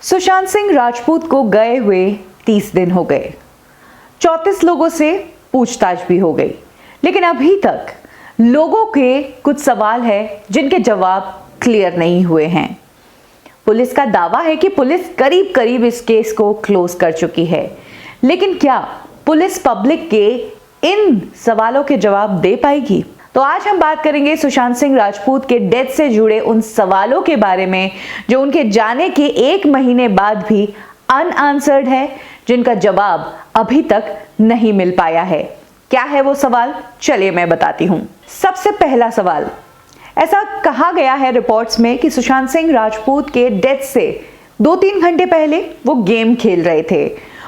सुशांत सिंह राजपूत को गए हुए 30 दिन हो गए। 34 लोगों से पूछताछ भी हो गई, लेकिन अभी तक लोगों के कुछ सवाल हैं जिनके जवाब क्लियर नहीं हुए हैं। पुलिस का दावा है कि पुलिस करीब करीब इस केस को क्लोज कर चुकी है, लेकिन क्या पुलिस पब्लिक के इन सवालों के जवाब दे पाएगी? तो आज हम बात करेंगे सुशांत सिंह राजपूत के डेथ से जुड़े उन सवालों के बारे में जो उनके जाने के 1 महीने बाद भी अनआंसर्ड है, जिनका जवाब अभी तक नहीं मिल पाया है। क्या है वो सवाल? चलिए मैं बताती हूं। सबसे पहला सवाल, ऐसा कहा गया है रिपोर्ट्स में कि सुशांत सिंह राजपूत के डेथ से 2-3 घंटे पहले वो गेम खेल रहे थे।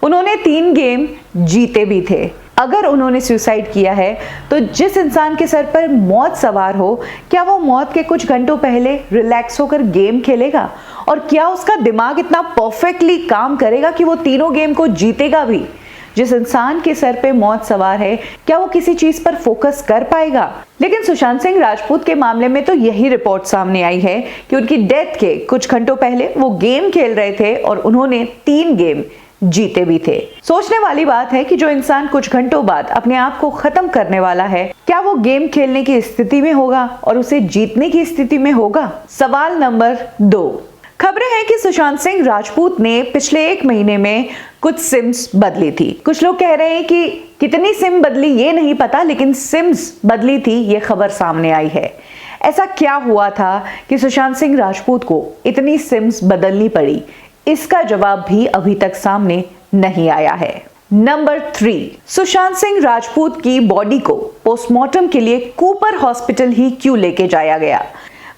उन्होंने 3 गेम जीते भी थे। अगर उन्होंने सुसाइड किया है तो जिस इंसान के सर पर मौत सवार हो, क्या वो मौत के कुछ घंटों पहले रिलैक्स होकर गेम खेलेगा? और क्या उसका दिमाग इतना परफेक्टली काम करेगा कि वो तीनों गेम को जीतेगा भी? जिस इंसान के सर पे मौत सवार है, क्या वो किसी चीज पर फोकस कर पाएगा? लेकिन सुशांत सिंह राजपूत के मामले में तो यही रिपोर्ट सामने आई है कि उनकी डेथ के कुछ घंटों पहले वो गेम खेल रहे थे और उन्होंने 3 गेम जीते भी थे। सोचने वाली बात है कि जो इंसान कुछ घंटों बाद अपने आप को खत्म करने वाला है, क्या वो गेम खेलने की स्थिति में होगा और उसे जीतने की स्थिति में होगा? सवाल नंबर 2, खबरें हैं कि सुशांत सिंह राजपूत ने पिछले 1 महीने में कुछ सिम्स बदली थी। कुछ लोग कह रहे हैं कि कितनी सिम बदली ये नहीं पता, लेकिन सिम्स बदली थी ये खबर सामने आई है। ऐसा क्या हुआ था कि सुशांत सिंह राजपूत को इतनी सिम्स बदलनी पड़ी? इसका जवाब भी अभी तक सामने नहीं आया है। नंबर 3, सुशांत सिंह राजपूत की बॉडी को पोस्टमार्टम के लिए कूपर हॉस्पिटल ही क्यों लेके जाया गया?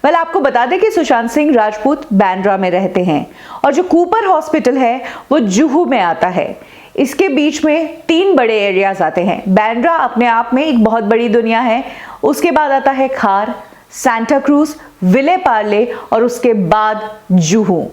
आपको बता दें कि सुशांत सिंह राजपूत बांद्रा में रहते हैं और जो कूपर हॉस्पिटल है वो जुहू में आता है। इसके बीच में 3 बड़े एरियाज आते हैं। बांद्रा अपने आप में एक बहुत बड़ी दुनिया है, उसके बाद आता है खार, सांता क्रूज, विले पार्ले और उसके बाद जुहू।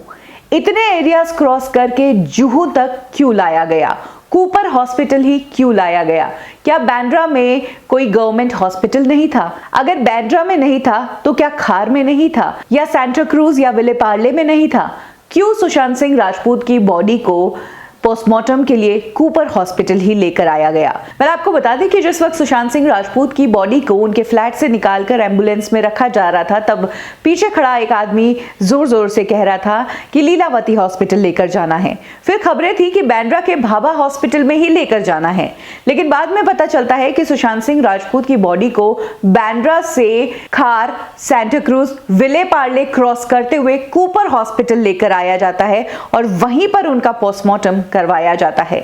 इतने एरियाज क्रॉस करके जुहू तक क्यों लाया गया? कूपर हॉस्पिटल ही क्यों लाया गया? क्या बांद्रा में कोई गवर्नमेंट हॉस्पिटल नहीं था? अगर बांद्रा में नहीं था तो क्या खार में नहीं था, या सांता क्रूज या विले पार्ले में नहीं था? क्यों सुशांत सिंह राजपूत की बॉडी को पोस्टमार्टम के लिए कूपर हॉस्पिटल ही लेकर आया गया? आपको बता दें कि जिस वक्त सुशांत सिंह राजपूत की बॉडी को उनके फ्लैट से निकालकर एम्बुलेंस में रखा जा रहा था, तब पीछे खड़ा एक आदमी जोर जोर से कह रहा था कि लीलावती हॉस्पिटल लेकर जाना है। फिर खबरें थी कि बांद्रा के भाभा हॉस्पिटल में ही लेकर जाना है, लेकिन बाद में पता चलता है कि सुशांत सिंह राजपूत की बॉडी को बांद्रा से खार, Santa cruise, Vile Parle cross करते हुए कूपर हॉस्पिटल लेकर आया जाता है और वहीं पर उनका पोस्टमार्टम करवाया जाता है।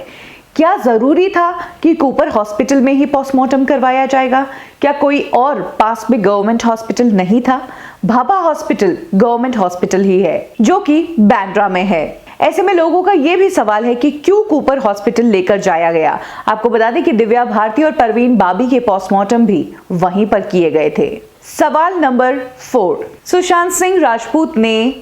क्या जरूरी था कि कूपर हॉस्पिटल में ही पोस्टमार्टम करवाया जाएगा? क्या कोई और पास में गवर्नमेंट हॉस्पिटल नहीं था? भाभा हॉस्पिटल गवर्नमेंट हॉस्पिटल ही है जो कि बांद्रा में है। ऐसे में लोगों का यह भी सवाल है कि क्यों कूपर हॉस्पिटल लेकर जाया गया? आपको बता दें कि दिव्या भारती और परवीन बाबी के पोस्टमार्टम भी वहीं पर किए गए थे। सवाल नंबर 4, सुशांत सिंह राजपूत ने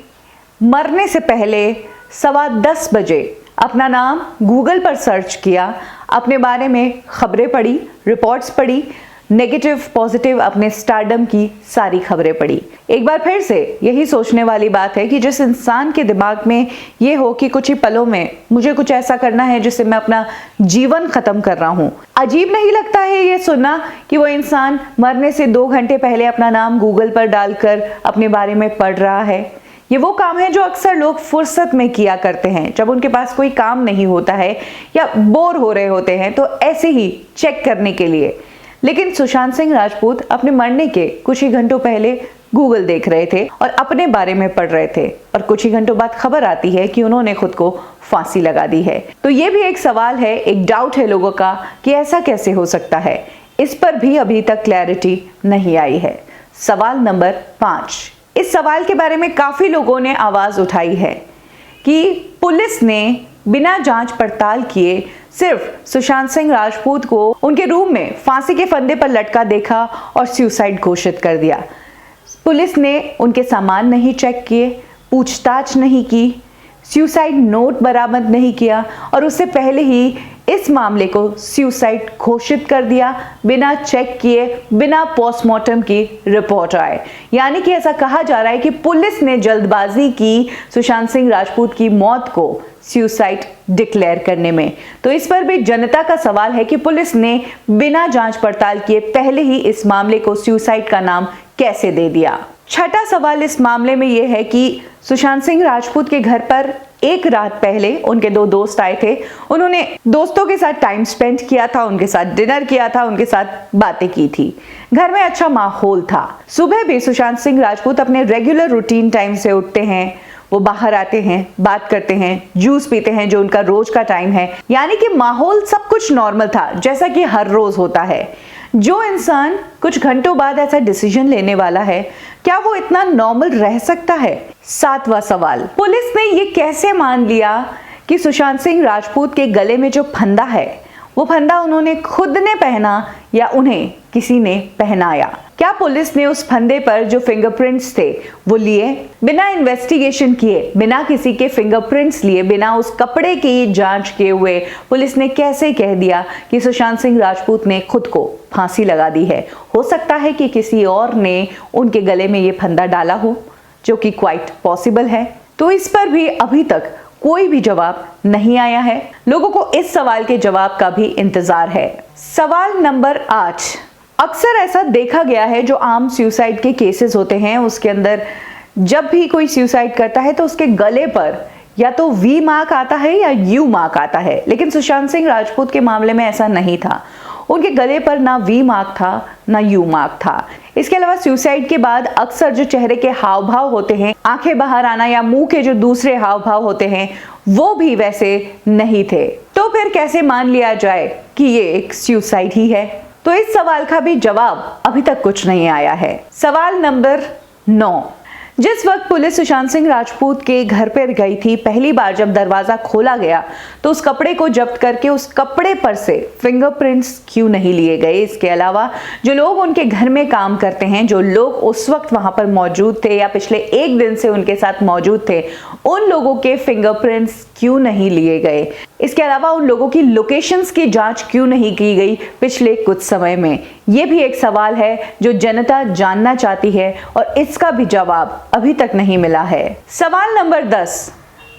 मरने से पहले 10:15 बजे अपना नाम गूगल पर सर्च किया, अपने बारे में खबरें पढ़ी, रिपोर्ट्स पढ़ी, नेगेटिव पॉजिटिव अपने स्टारडम की सारी खबरें पढ़ी। एक बार फिर से यही सोचने वाली बात है कि जिस इंसान के दिमाग में ये हो कि कुछ ही पलों में मुझे कुछ ऐसा करना है जिससे मैं अपना जीवन खत्म कर रहा हूं, अजीब नहीं लगता है ये सुनना कि वो इंसान मरने से 2 घंटे पहले अपना नाम गूगल पर डालकर अपने बारे में पढ़ रहा है? ये वो काम है जो अक्सर लोग फुर्सत में किया करते हैं, जब उनके पास कोई काम नहीं होता है या बोर हो रहे होते हैं, तो ऐसे ही चेक करने के लिए। लेकिन सुशांत सिंह राजपूत अपने मरने के कुछ ही घंटों पहले गूगल देख रहे थे और अपने बारे में पढ़ रहे थे, और कुछ ही घंटों बाद खबर आती है कि उन्होंने खुद को फांसी लगा दी है। तो ये भी एक सवाल है, एक डाउट है लोगों का कि ऐसा कैसे हो सकता है। इस पर भी अभी तक क्लैरिटी नहीं आई है। सवाल नंबर 5, इस सवाल के बारे में काफी लोगों ने आवाज उठाई है कि पुलिस ने बिना जांच पड़ताल किए सिर्फ सुशांत सिंह राजपूत को उनके रूम में फांसी के फंदे पर लटका देखा और सुसाइड घोषित कर दिया। पुलिस ने उनके सामान नहीं चेक किए, पूछताछ नहीं की, सुसाइड नोट बरामद नहीं किया और उससे पहले ही इस मामले को सुसाइड घोषित कर दिया, बिना चेक किए, बिना पोस्टमार्टम की रिपोर्ट आए। यानी कि ऐसा कहा जा रहा है कि पुलिस ने जल्दबाजी की सुशांत सिंह राजपूत की मौत को सुसाइड डिक्लेयर करने में। तो इस पर भी जनता का सवाल है कि पुलिस ने बिना जांच पड़ताल किए पहले ही इस मामले को सुसाइड का नाम कैसे दे दिया। छठा सवाल इस मामले में यह है कि सुशांत सिंह राजपूत के घर पर एक रात पहले उनके दो दोस्त आए थे। उन्होंने दोस्तों के साथ टाइम स्पेंड किया था, उनके साथ डिनर किया था, उनके साथ बातें की थी। घर में अच्छा माहौल था। सुबह भी सुशांत सिंह राजपूत अपने रेगुलर रूटीन टाइम से उठते हैं, वो बाहर आते हैं, बात करते हैं, जूस पीते हैं, जो उनका रोज का टाइम है। यानी कि माहौल सब कुछ नॉर्मल था, जैसा कि हर रोज होता है। जो इंसान कुछ घंटों बाद ऐसा डिसीजन लेने वाला है, क्या वो इतना नॉर्मल रह सकता है? सातवां सवाल, पुलिस ने ये कैसे मान लिया कि सुशांत सिंह राजपूत के गले में जो फंदा है, वो फंदा उन्होंने खुद ने पहना या उन्हें किसी ने पहनाया? क्या पुलिस ने उस फंदे पर जो फिंगरप्रिंट्स थे वो लिए? बिना इन्वेस्टिगेशन किए, बिना किसी के फिंगरप्रिंट्स लिए, बिना उस कपड़े की जांच किए हुए पुलिस ने कैसे कह दिया कि सुशांत सिंह राजपूत ने खुद को फांसी लगा दी है? हो सकता है कि किसी और ने उनके गले में ये फंदा डाला हो, जो कि क्वाइट पॉसिबल है। तो इस पर भी अभी तक कोई भी जवाब नहीं आया है। लोगों को इस सवाल के जवाब का भी इंतजार है। सवाल नंबर 8, अक्सर ऐसा देखा गया है जो आम सुसाइड के केसेस होते हैं, उसके अंदर जब भी कोई सुसाइड करता है तो उसके गले पर या तो वी मार्क आता है या यू मार्क आता है। लेकिन सुशांत सिंह राजपूत के मामले में ऐसा नहीं था। उनके गले पर ना वी मार्क था ना यू मार्क था। इसके अलावा सुसाइड के बाद अक्सर जो चेहरे के हाव भाव होते हैं, आंखें बाहर आना या मुंह के जो दूसरे हाव भाव होते हैं, वो भी वैसे नहीं थे। तो फिर कैसे मान लिया जाए कि ये एक सुसाइड ही है? तो इस सवाल का भी जवाब अभी तक कुछ नहीं आया है। सवाल नंबर 9, जिस वक्त पुलिस सुशांत सिंह राजपूत के घर पर गई थी, पहली बार जब दरवाजा खोला गया तो उस कपड़े को जब्त करके उस कपड़े पर से फिंगरप्रिंट्स क्यों नहीं लिए गए? इसके अलावा जो लोग उनके घर में काम करते हैं, जो लोग उस वक्त वहां पर मौजूद थे या पिछले एक दिन से उनके साथ मौजूद थे, उन लोगों के फिंगरप्रिंट्स क्यों नहीं लिए गए? इसके अलावा उन लोगों की लोकेशंस की जांच क्यों नहीं की गई पिछले कुछ समय में? ये भी एक सवाल है जो जनता जानना चाहती है और इसका भी जवाब अभी तक नहीं मिला है। सवाल नंबर 10,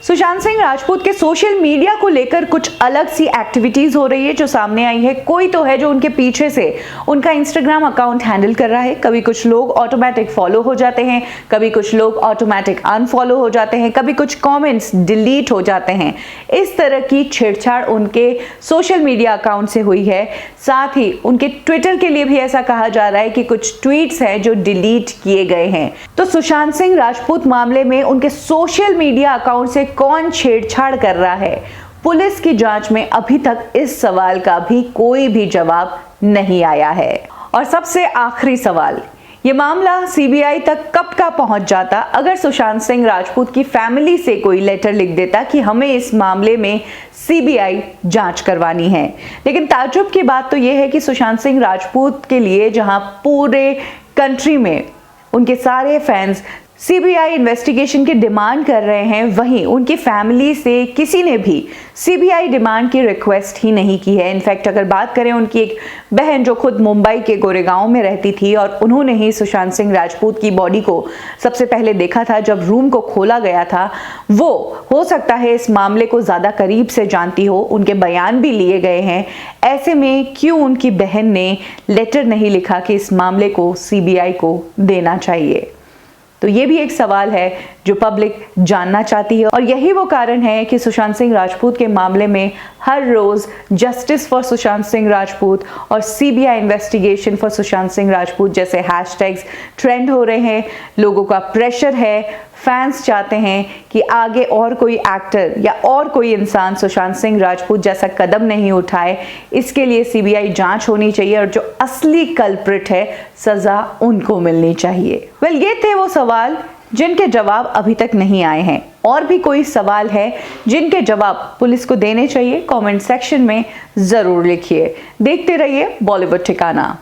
सुशांत सिंह राजपूत के सोशल मीडिया को लेकर कुछ अलग सी एक्टिविटीज हो रही है जो सामने आई है। कोई तो है जो उनके पीछे से उनका इंस्टाग्राम अकाउंट हैंडल कर रहा है। कभी कुछ लोग ऑटोमेटिक फॉलो हो जाते हैं, कभी कुछ लोग ऑटोमेटिक अनफॉलो हो जाते हैं, कभी कुछ कमेंट्स डिलीट हो जाते हैं। इस तरह की छेड़छाड़ उनके सोशल मीडिया अकाउंट से हुई है। साथ ही उनके ट्विटर के लिए भी ऐसा कहा जा रहा है कि कुछ ट्वीट्स हैं जो डिलीट किए गए हैं। तो सुशांत सिंह राजपूत मामले में उनके सोशल मीडिया अकाउंट से कौन छेड़छाड़ कर रहा है? पुलिस की जांच में अभी तक इस सवाल का भी कोई भी जवाब नहीं आया है। और सबसे आखिरी सवाल, ये मामला सीबीआई तक कब का पहुंच जाता अगर सुशांत सिंह राजपूत की फैमिली से कोई लेटर लिख देता कि हमें इस मामले में सीबीआई जांच करवानी है। लेकिन ताज्जुब की बात तो यह है कि सुशांत सिंह राजपूत के लिए, जहां पूरे कंट्री में उनके सारे फैंस सीबीआई इन्वेस्टिगेशन की डिमांड कर रहे हैं, वहीं उनकी फैमिली से किसी ने भी सीबीआई डिमांड की रिक्वेस्ट ही नहीं की है। इनफैक्ट अगर बात करें, उनकी एक बहन जो खुद मुंबई के गोरेगांव में रहती थी और उन्होंने ही सुशांत सिंह राजपूत की बॉडी को सबसे पहले देखा था जब रूम को खोला गया था, वो हो सकता है इस मामले को ज्यादा करीब से जानती हो, उनके बयान भी लिए गए हैं। ऐसे में क्यों उनकी बहन ने लेटर नहीं लिखा कि इस मामले को सीबीआई को देना चाहिए? तो ये भी एक सवाल है जो पब्लिक जानना चाहती है और यही वो कारण है कि सुशांत सिंह राजपूत के मामले में हर रोज जस्टिस फॉर सुशांत सिंह राजपूत और CBI investigation for Sushant Singh Rajput जैसे हैशटैग्स ट्रेंड हो रहे हैं। लोगों का प्रेशर है, फैंस चाहते हैं कि आगे और कोई एक्टर या और कोई इंसान सुशांत सिंह राजपूत जैसा कदम नहीं उठाए। इसके लिए सीबीआई जांच होनी चाहिए और जो असली कल्प्रिट है, सजा उनको मिलनी चाहिए। वेल, ये थे वो सवाल जिनके जवाब अभी तक नहीं आए हैं। और भी कोई सवाल है जिनके जवाब पुलिस को देने चाहिए? कमेंट सेक्शन में जरूर लिखिए। देखते रहिए बॉलीवुड ठिकाना।